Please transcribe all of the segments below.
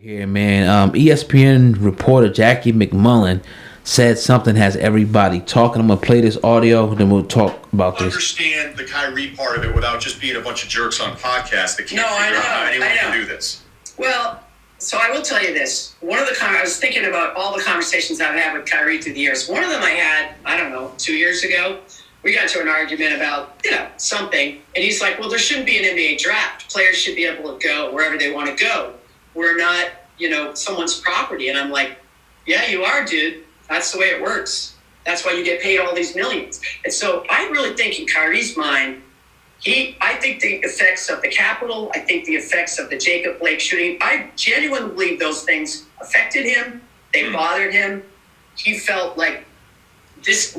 Here, man. ESPN reporter Jacki MacMullen said something has everybody talking. I'm gonna play this audio, then we'll talk about this. Understand the Kyrie part of it without just being a bunch of jerks on podcasts that can't figure out how anyone can do this. Well, so I will tell you this. I was thinking about all the conversations I've had with Kyrie through the years. One of them I had, 2 years ago. We got into an argument about, something. And he's like, well, there shouldn't be an NBA draft. Players should be able to go wherever they want to go. We're not, someone's property. And I'm like, yeah, you are, dude. That's the way it works. That's why you get paid all these millions. And so I really think in Kyrie's mind, I think the effects of the Capitol, I think the effects of the Jacob Blake shooting, I genuinely believe those things affected him. They bothered him. He felt like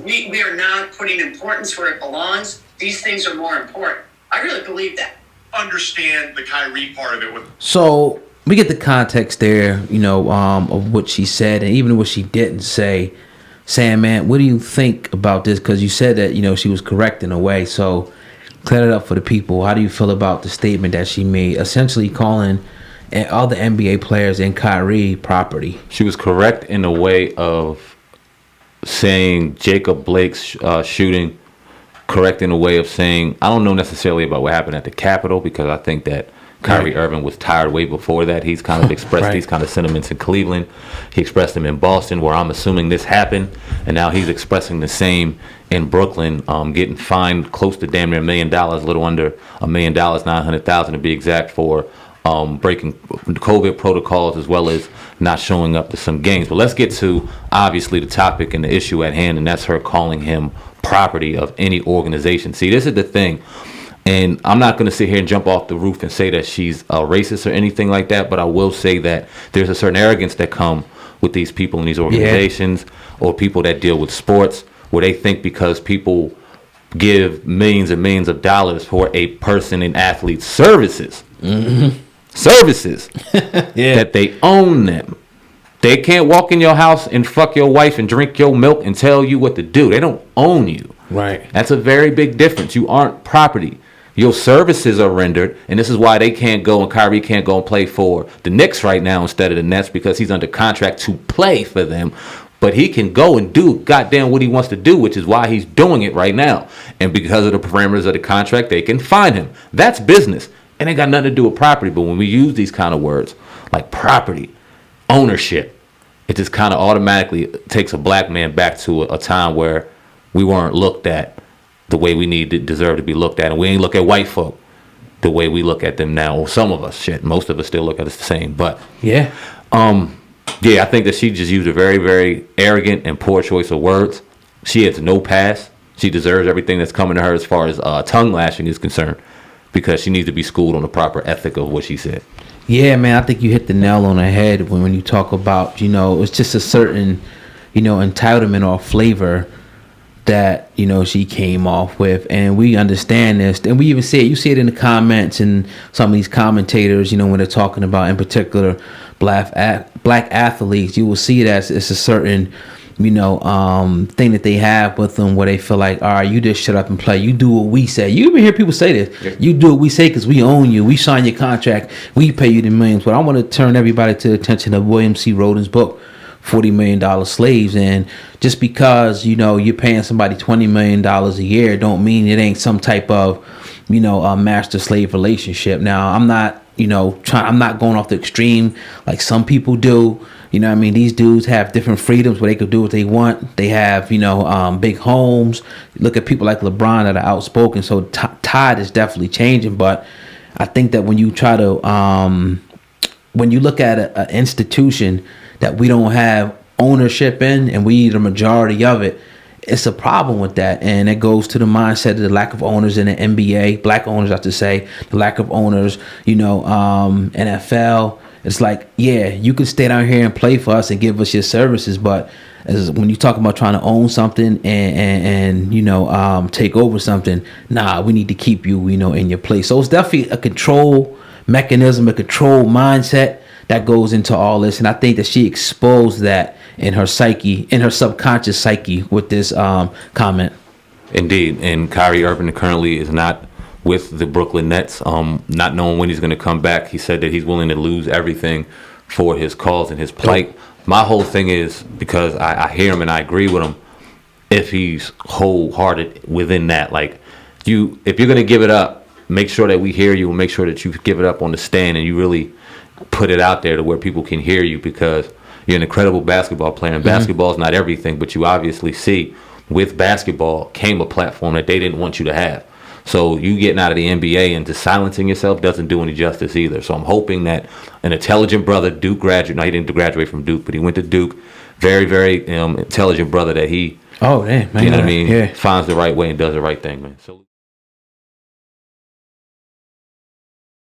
we are not putting importance where it belongs. These things are more important. I really believe that. Understand the Kyrie part of it. So we get the context there, of what she said and even what she didn't say. Sam, man, what do you think about this? Because you said that, she was correct in a way. So clear it up for the people. How do you feel about the statement that she made, essentially calling all the NBA players and Kyrie property? She was correct in a way of saying Jacob Blake's shooting, correct in a way of saying, I don't know necessarily about what happened at the Capitol, because I think that Kyrie Irving was tired way before that. He's kind of expressed these kind of sentiments in Cleveland. He expressed them in Boston, where I'm assuming this happened. And now he's expressing the same in Brooklyn, getting fined close to damn near $1 million, a little under $1 million, $900,000 to be exact, for breaking COVID protocols as well as not showing up to some games. But let's get to, obviously, the topic and the issue at hand, and that's her calling him property of any organization. See, this is the thing. And I'm not going to sit here and jump off the roof and say that she's a racist or anything like that, but I will say that there's a certain arrogance that come with these people in these organizations or people that deal with sports, where they think because people give millions and millions of dollars for a person in athlete's services, that they own them. They can't walk in your house and fuck your wife and drink your milk and tell you what to do. They don't own you. Right. That's a very big difference. You aren't property. Your services are rendered, and this is why they can't go, and Kyrie can't go and play for the Knicks right now instead of the Nets, because he's under contract to play for them. But he can go and do goddamn what he wants to do, which is why he's doing it right now. And because of the parameters of the contract, they can fine him. That's business. And it got nothing to do with property. But when we use these kind of words like property, ownership, it just kind of automatically takes a black man back to a time where we weren't looked at the way we deserve to be looked at. And we ain't look at white folk the way we look at them now. Or some of us, most of us still look at us the same. But I think that she just used a very, very arrogant and poor choice of words. She has no pass. She deserves everything that's coming to her as far as tongue lashing is concerned, because she needs to be schooled on the proper ethic of what she said. Yeah, man, I think you hit the nail on the head when you talk about, it's just a certain, entitlement or flavor that, she came off with. And we understand this. And we even see it. You see it in the comments and some of these commentators, when they're talking about, in particular, black athletes. You will see it as it's a certain, thing that they have with them, where they feel like, all right, you just shut up and play. You do what we say. You even hear people say this. Yeah. You do what we say because we own you. We sign your contract. We pay you the millions. But I want to turn everybody to the attention of William C. Rhoden's book, $40 Million Slaves. And just because, you're paying somebody $20 million a year don't mean it ain't some type of, a master-slave relationship. Now, I'm not, I'm not going off the extreme like some people do. These dudes have different freedoms where they could do what they want. They have, big homes. Look at people like LeBron that are outspoken. So tide is definitely changing. But I think that when you try to, when you look at an institution that we don't have ownership in and we need a majority of it, it's a problem with that. And it goes to the mindset of the lack of owners in the NBA, black owners, I have to say, the lack of owners, NFL. It's like, yeah, you can stay down here and play for us and give us your services, but when you talk about trying to own something and take over something, nah, we need to keep you, in your place. So it's definitely a control mechanism, a control mindset that goes into all this. And I think that she exposed that in her psyche, in her subconscious psyche, with this comment. Indeed. And Kyrie Irving currently is not with the Brooklyn Nets, not knowing when he's going to come back. He said that he's willing to lose everything for his cause and his plight. My whole thing is, because I hear him and I agree with him, if he's wholehearted within that, like, if you're gonna give it up, make sure that we hear you, and make sure that you give it up on the stand and you really put it out there to where people can hear you, because you're an incredible basketball player, and basketball is not everything, but you obviously see with basketball came a platform that they didn't want you to have. So you getting out of the NBA and just silencing yourself doesn't do any justice either. So I'm hoping that an intelligent brother, Duke graduate, no, he didn't graduate from Duke, but he went to Duke, very, very intelligent brother, that he, oh, damn, man, you know what I mean, yeah, finds the right way and does the right thing, man. So